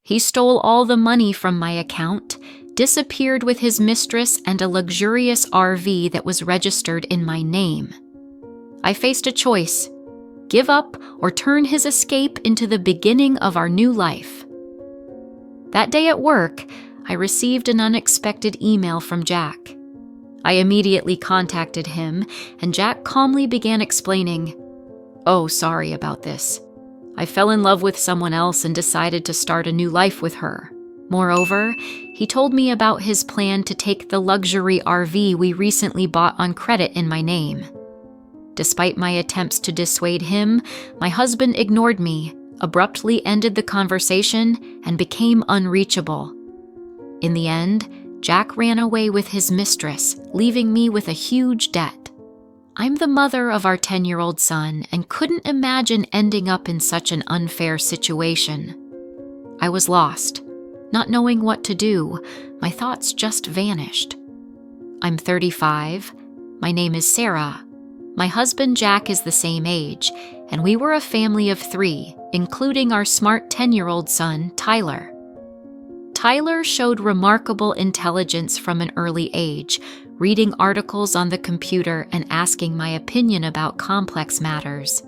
He stole all the money from my account, disappeared with his mistress and a luxurious RV that was registered in my name. I faced a choice: give up or turn his escape into the beginning of our new life. That day at work, I received an unexpected email from Jack. I immediately contacted him, and Jack calmly began explaining, "Oh, sorry about this. I fell in love with someone else and decided to start a new life with her. Moreover, he told me about his plan to take the luxury RV we recently bought on credit in my name." Despite my attempts to dissuade him, my husband ignored me, abruptly ended the conversation, and became unreachable. In the end, Jack ran away with his mistress, leaving me with a huge debt. I'm the mother of our 10-year-old son and couldn't imagine ending up in such an unfair situation. I was lost. Not knowing what to do, my thoughts just vanished. I'm 35. My name is Sarah. My husband Jack is the same age, and we were a family of 3, including our smart 10-year-old son, Tyler. Tyler showed remarkable intelligence from an early age, reading articles on the computer and asking my opinion about complex matters.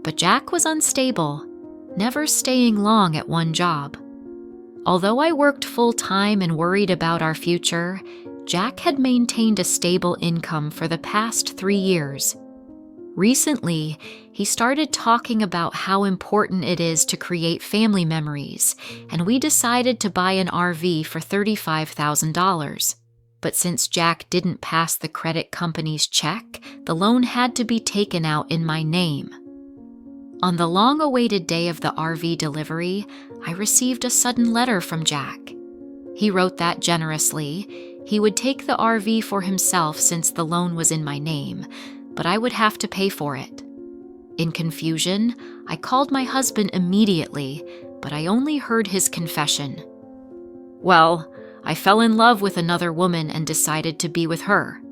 But Jack was unstable, never staying long at one job. Although I worked full-time and worried about our future, Jack had maintained a stable income for the past 3 years. Recently, he started talking about how important it is to create family memories, and we decided to buy an RV for $35,000. But since Jack didn't pass the credit company's check, the loan had to be taken out in my name. On the long-awaited day of the RV delivery, I received a sudden letter from Jack. He wrote that generously, he would take the RV for himself since the loan was in my name, but I would have to pay for it. In confusion, I called my husband immediately, but I only heard his confession. "Well, I fell in love with another woman and decided to be with her.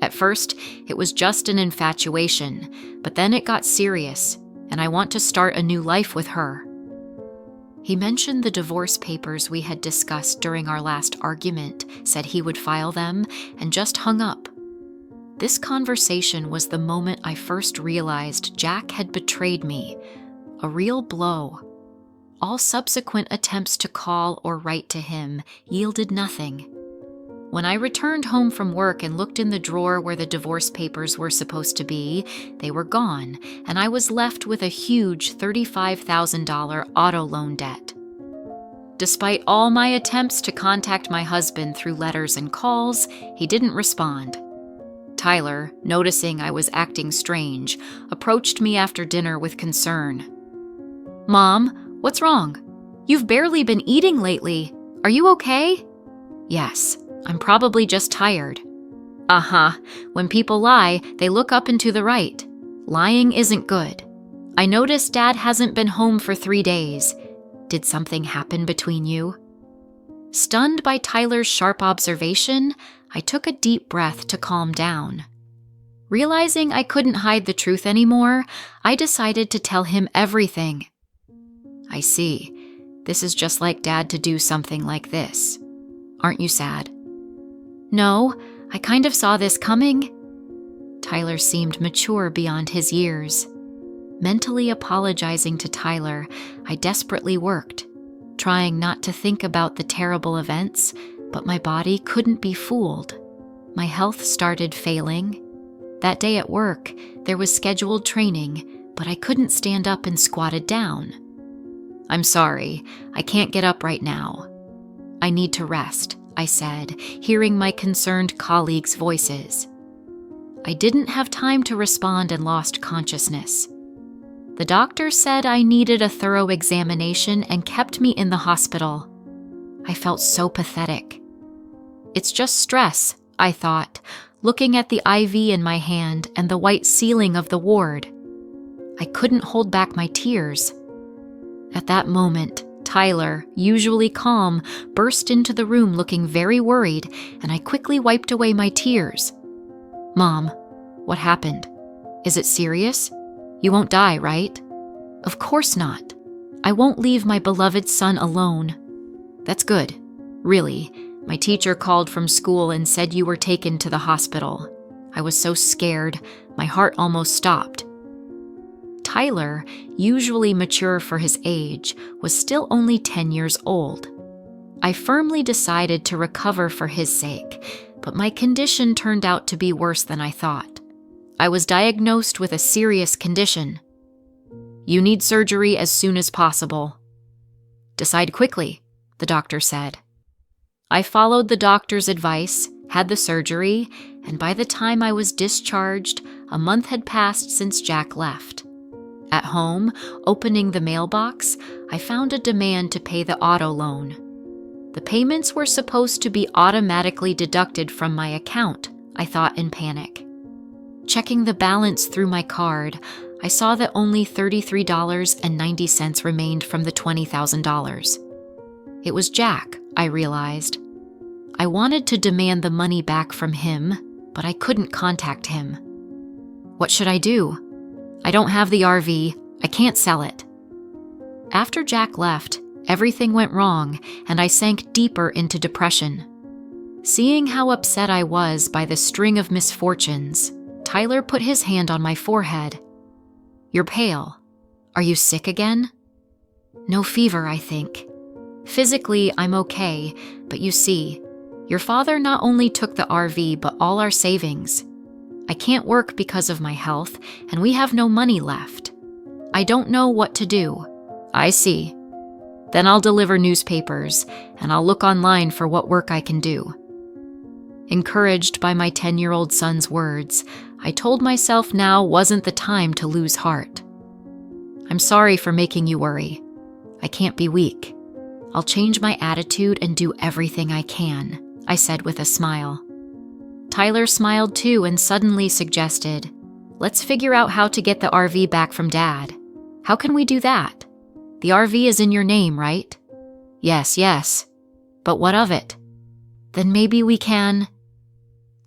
At first, it was just an infatuation, but then it got serious, and I want to start a new life with her." He mentioned the divorce papers we had discussed during our last argument, said he would file them, and just hung up. This conversation was the moment I first realized Jack had betrayed me, a real blow. All subsequent attempts to call or write to him yielded nothing. When I returned home from work and looked in the drawer where the divorce papers were supposed to be, they were gone, and I was left with a huge $35,000 auto loan debt. Despite all my attempts to contact my husband through letters and calls, he didn't respond. Tyler, noticing I was acting strange, approached me after dinner with concern. "Mom, what's wrong? You've barely been eating lately. Are you okay?" "Yes, I'm probably just tired." "Uh-huh. When people lie, they look up and to the right. Lying isn't good. I noticed Dad hasn't been home for 3 days. Did something happen between you?" Stunned by Tyler's sharp observation, I took a deep breath to calm down. Realizing I couldn't hide the truth anymore, I decided to tell him everything. "I see. This is just like Dad to do something like this. Aren't you sad?" "No, I kind of saw this coming." Tyler seemed mature beyond his years. Mentally apologizing to Tyler, I desperately worked, trying not to think about the terrible events, but my body couldn't be fooled. My health started failing. That day at work, there was scheduled training, but I couldn't stand up and squatted down. "I'm sorry, I can't get up right now. I need to rest," I said, hearing my concerned colleagues' voices. I didn't have time to respond and lost consciousness. The doctor said I needed a thorough examination and kept me in the hospital. I felt so pathetic. "It's just stress," I thought, looking at the IV in my hand and the white ceiling of the ward. I couldn't hold back my tears. At that moment, Tyler, usually calm, burst into the room looking very worried, and I quickly wiped away my tears. "Mom, what happened? Is it serious? You won't die, right?" "Of course not. I won't leave my beloved son alone." "That's good. Really, my teacher called from school and said you were taken to the hospital. I was so scared, my heart almost stopped." Tyler, usually mature for his age, was still only 10 years old. I firmly decided to recover for his sake, but my condition turned out to be worse than I thought. I was diagnosed with a serious condition. "You need surgery as soon as possible." "Decide quickly," the doctor said. I followed the doctor's advice, had the surgery, and by the time I was discharged, a month had passed since Jack left. At home, opening the mailbox, I found a demand to pay the auto loan. The payments were supposed to be automatically deducted from my account, I thought in panic. Checking the balance through my card, I saw that only $33.90 remained from the $20,000. It was Jack, I realized. I wanted to demand the money back from him, but I couldn't contact him. What should I do? I don't have the RV. I can't sell it. After Jack left, everything went wrong, and I sank deeper into depression. Seeing how upset I was by the string of misfortunes, Tyler put his hand on my forehead. "You're pale. Are you sick again?" "No fever, I think. Physically, I'm okay, but you see, your father not only took the RV, but all our savings. I can't work because of my health, and we have no money left. I don't know what to do." "I see. Then I'll deliver newspapers, and I'll look online for what work I can do." Encouraged by my 10-year-old son's words, I told myself now wasn't the time to lose heart. "I'm sorry for making you worry. I can't be weak. I'll change my attitude and do everything I can," I said with a smile. Tyler smiled too and suddenly suggested, "Let's figure out how to get the RV back from Dad. How can we do that? The RV is in your name, right?" Yes. But what of it?" "Then maybe we can—"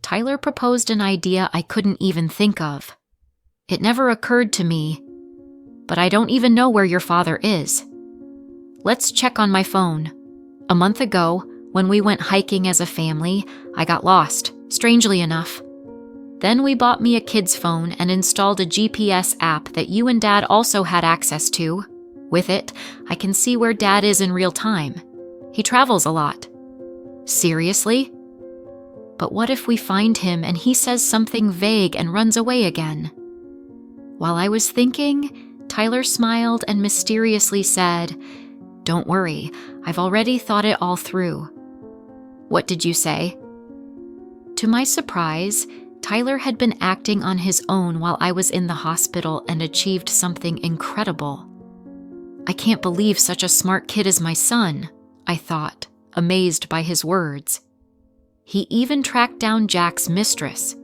Tyler proposed an idea I couldn't even think of. It never occurred to me, "But I don't even know where your father is." "Let's check on my phone. A month ago, when we went hiking as a family, I got lost, strangely enough. Then we bought me a kid's phone and installed a GPS app that you and Dad also had access to. With it, I can see where Dad is in real time. He travels a lot." "Seriously? But what if we find him and he says something vague and runs away again?" While I was thinking, Tyler smiled and mysteriously said, "Don't worry, I've already thought it all through." "What did you say?" To my surprise, Tyler had been acting on his own while I was in the hospital and achieved something incredible. I can't believe such a smart kid is my son, I thought, amazed by his words. He even tracked down Jack's mistress.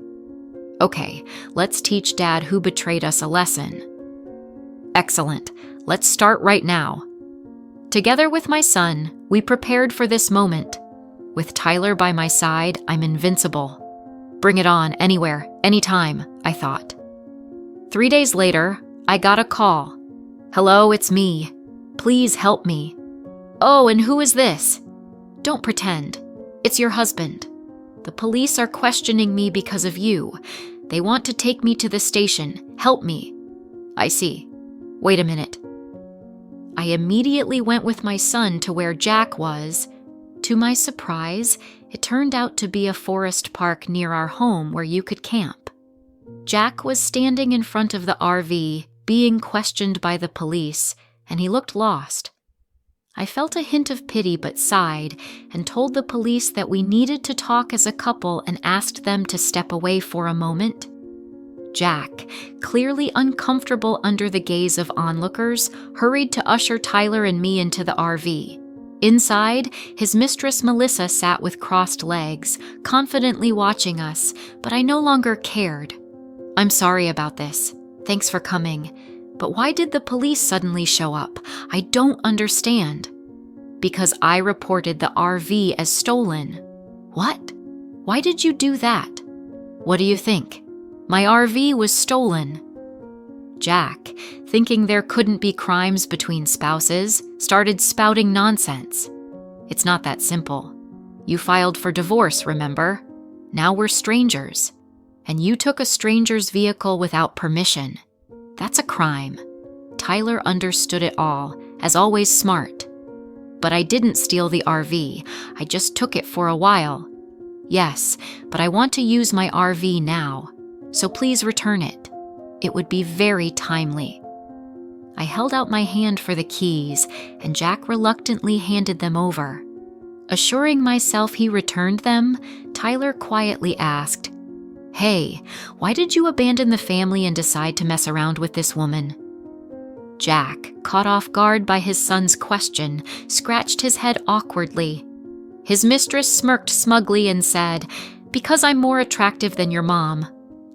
Okay, let's teach Dad who betrayed us a lesson. Excellent, let's start right now. Together with my son, we prepared for this moment. With Tyler by my side, I'm invincible. Bring it on, anywhere, anytime, I thought. 3 days later, I got a call. "Hello, it's me. Please help me." "Oh, and who is this?" "Don't pretend. It's your husband. The police are questioning me because of you. They want to take me to the station. Help me." "I see. Wait a minute." I immediately went with my son to where Jack was. To my surprise, it turned out to be a forest park near our home where you could camp. Jack was standing in front of the RV, being questioned by the police, and he looked lost. I felt a hint of pity but sighed and told the police that we needed to talk as a couple and asked them to step away for a moment. Jack, clearly uncomfortable under the gaze of onlookers, hurried to usher Tyler and me into the RV. Inside, his mistress Melissa sat with crossed legs, confidently watching us, but I no longer cared. "I'm sorry about this. Thanks for coming. But why did the police suddenly show up? I don't understand." "Because I reported the RV as stolen." "What? Why did you do that?" "What do you think? My RV was stolen." Jack, thinking there couldn't be crimes between spouses, started spouting nonsense. It's not that simple. You filed for divorce, remember? Now we're strangers. And you took a stranger's vehicle without permission. That's a crime. Tyler understood it all, as always smart. But I didn't steal the RV. I just took it for a while. Yes, but I want to use my RV now, so please return it. It would be very timely. I held out my hand for the keys, and Jack reluctantly handed them over. Assuring myself he returned them, Tyler quietly asked, "Hey, why did you abandon the family and decide to mess around with this woman?" Jack, caught off guard by his son's question, scratched his head awkwardly. His mistress smirked smugly and said, "Because I'm more attractive than your mom.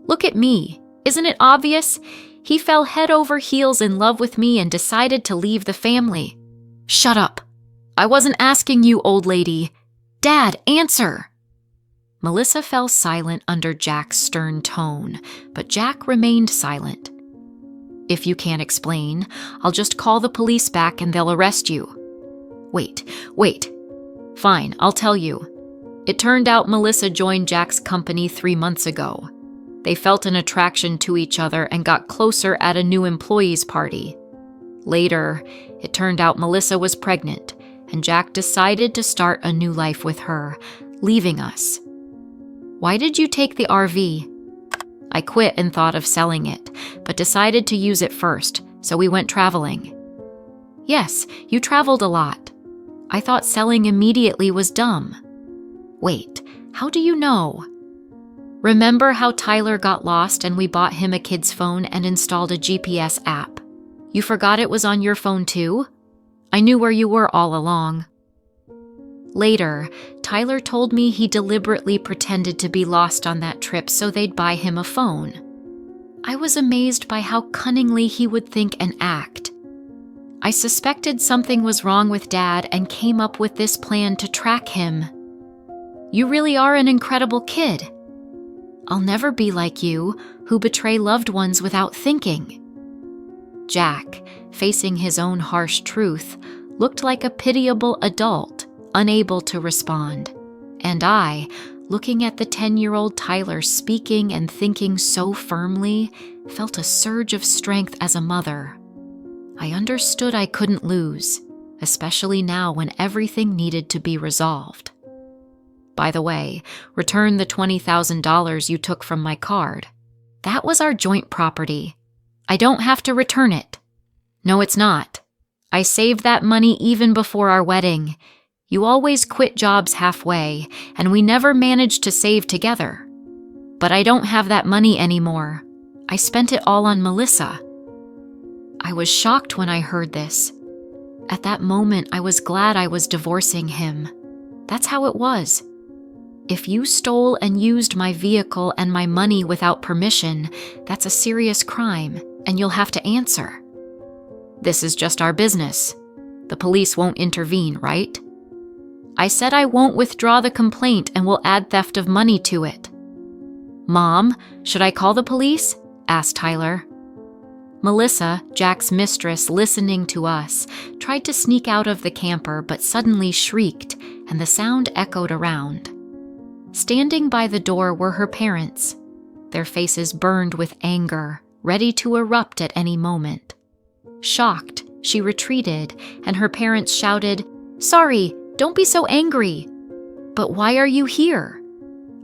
Look at me. Isn't it obvious? He fell head over heels in love with me and decided to leave the family." "Shut up. I wasn't asking you, old lady. Dad, answer." Melissa fell silent under Jack's stern tone, but Jack remained silent. "If you can't explain, I'll just call the police back and they'll arrest you." Wait. Fine, I'll tell you. It turned out Melissa joined Jack's company 3 months ago. They felt an attraction to each other and got closer at a new employees' party. Later, it turned out Melissa was pregnant, and Jack decided to start a new life with her, leaving us. "Why did you take the RV?" "I quit and thought of selling it, but decided to use it first, so we went traveling." "Yes, you traveled a lot. I thought selling immediately was dumb." "Wait, how do you know?" "Remember how Tyler got lost and we bought him a kid's phone and installed a GPS app? You forgot it was on your phone too? I knew where you were all along." Later, Tyler told me he deliberately pretended to be lost on that trip so they'd buy him a phone. I was amazed by how cunningly he would think and act. I suspected something was wrong with Dad and came up with this plan to track him. "You really are an incredible kid." "I'll never be like you, who betray loved ones without thinking." Jack, facing his own harsh truth, looked like a pitiable adult, unable to respond. And I, looking at the 10-year-old Tyler speaking and thinking so firmly, felt a surge of strength as a mother. I understood I couldn't lose, especially now when everything needed to be resolved. "By the way, return the $20,000 you took from my card. That was our joint property. I don't have to return it." "No, it's not. I saved that money even before our wedding. You always quit jobs halfway, and we never managed to save together. But I don't have that money anymore. I spent it all on Melissa." I was shocked when I heard this. At that moment, I was glad I was divorcing him. That's how it was. If you stole and used my vehicle and my money without permission, that's a serious crime, and you'll have to answer. This is just our business. The police won't intervene, right? I said I won't withdraw the complaint and will add theft of money to it. "Mom, should I call the police?" asked Tyler. Melissa, Jack's mistress, listening to us, tried to sneak out of the camper but suddenly shrieked, and the sound echoed around. Standing by the door were her parents. Their faces burned with anger, ready to erupt at any moment. Shocked, she retreated, and her parents shouted, "Sorry, don't be so angry." "But why are you here?"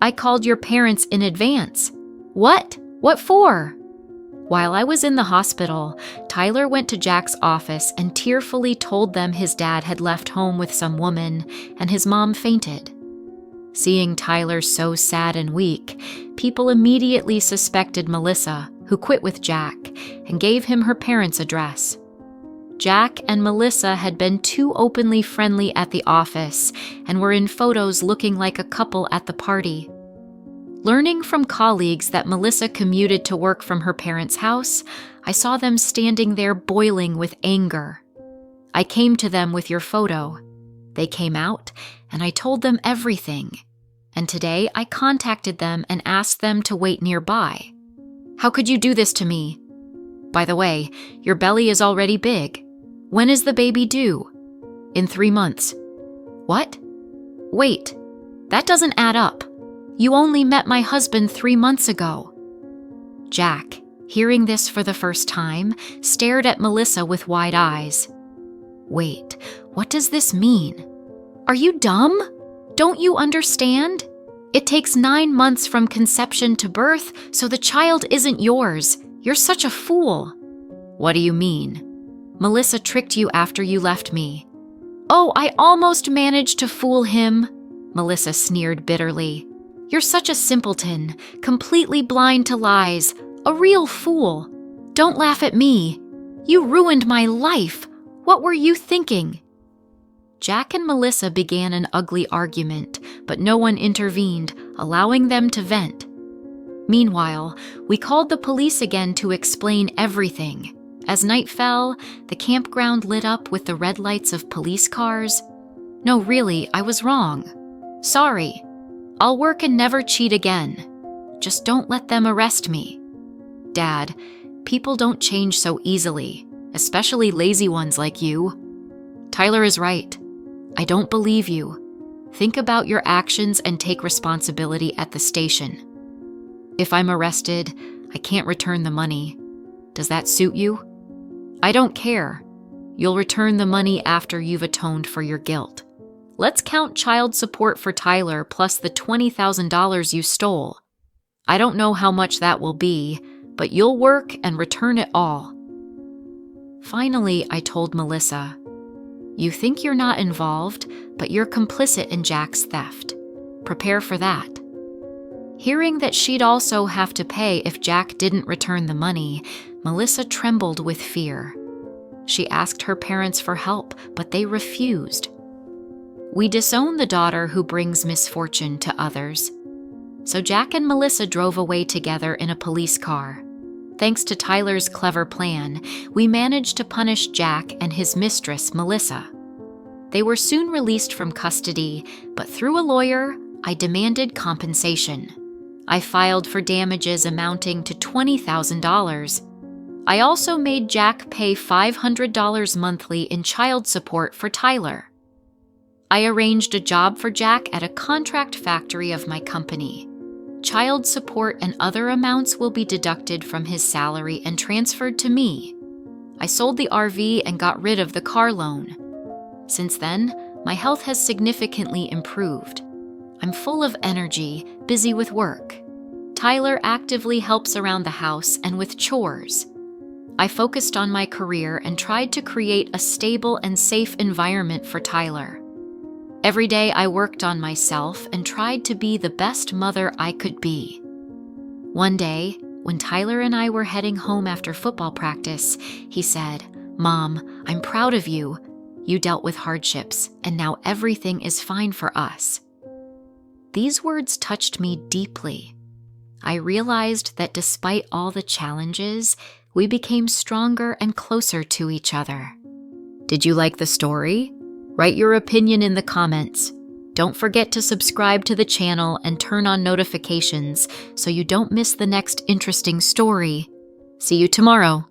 "I called your parents in advance." "What? What for?" While I was in the hospital, Tyler went to Jack's office and tearfully told them his dad had left home with some woman and his mom fainted. Seeing Tyler so sad and weak, people immediately suspected Melissa, who quit with Jack, and gave him her parents' address. Jack and Melissa had been too openly friendly at the office and were in photos looking like a couple at the party. Learning from colleagues that Melissa commuted to work from her parents' house, I saw them standing there boiling with anger. I came to them with your photo. They came out, and I told them everything. And today I contacted them and asked them to wait nearby. "How could you do this to me?" By the way, your belly is already big. When is the baby due? In 3 months. What? Wait, that doesn't add up. You only met my husband 3 months ago. Jack, hearing this for the first time, stared at Melissa with wide eyes. Wait, what does this mean? Are you dumb? Don't you understand? It takes 9 months from conception to birth, so the child isn't yours. You're such a fool. What do you mean? Melissa tricked you after you left me. Oh, I almost managed to fool him, Melissa sneered bitterly. You're such a simpleton, completely blind to lies, a real fool. Don't laugh at me. You ruined my life. What were you thinking? Jack and Melissa began an ugly argument, but no one intervened, allowing them to vent. Meanwhile, we called the police again to explain everything. As night fell, the campground lit up with the red lights of police cars. No, really, I was wrong. Sorry. I'll work and never cheat again. Just don't let them arrest me. Dad, people don't change so easily, especially lazy ones like you. Tyler is right. I don't believe you. Think about your actions and take responsibility at the station. If I'm arrested, I can't return the money. Does that suit you? I don't care. You'll return the money after you've atoned for your guilt. Let's count child support for Tyler plus the $20,000 you stole. I don't know how much that will be, but you'll work and return it all. Finally, I told Melissa, you think you're not involved, but you're complicit in Jack's theft. Prepare for that. Hearing that she'd also have to pay if Jack didn't return the money, Melissa trembled with fear. She asked her parents for help, but they refused. We disown the daughter who brings misfortune to others. So Jack and Melissa drove away together in a police car. Thanks to Tyler's clever plan, we managed to punish Jack and his mistress, Melissa. They were soon released from custody, but through a lawyer, I demanded compensation. I filed for damages amounting to $20,000. I also made Jack pay $500 monthly in child support for Tyler. I arranged a job for Jack at a contract factory of my company. Child support and other amounts will be deducted from his salary and transferred to me. I sold the RV and got rid of the car loan. Since then, my health has significantly improved. I'm full of energy, busy with work. Tyler actively helps around the house and with chores. I focused on my career and tried to create a stable and safe environment for Tyler. Every day I worked on myself and tried to be the best mother I could be. One day, when Tyler and I were heading home after football practice, he said, "Mom, I'm proud of you. You dealt with hardships, and now everything is fine for us." These words touched me deeply. I realized that despite all the challenges, we became stronger and closer to each other. Did you like the story? Write your opinion in the comments. Don't forget to subscribe to the channel and turn on notifications so you don't miss the next interesting story. See you tomorrow.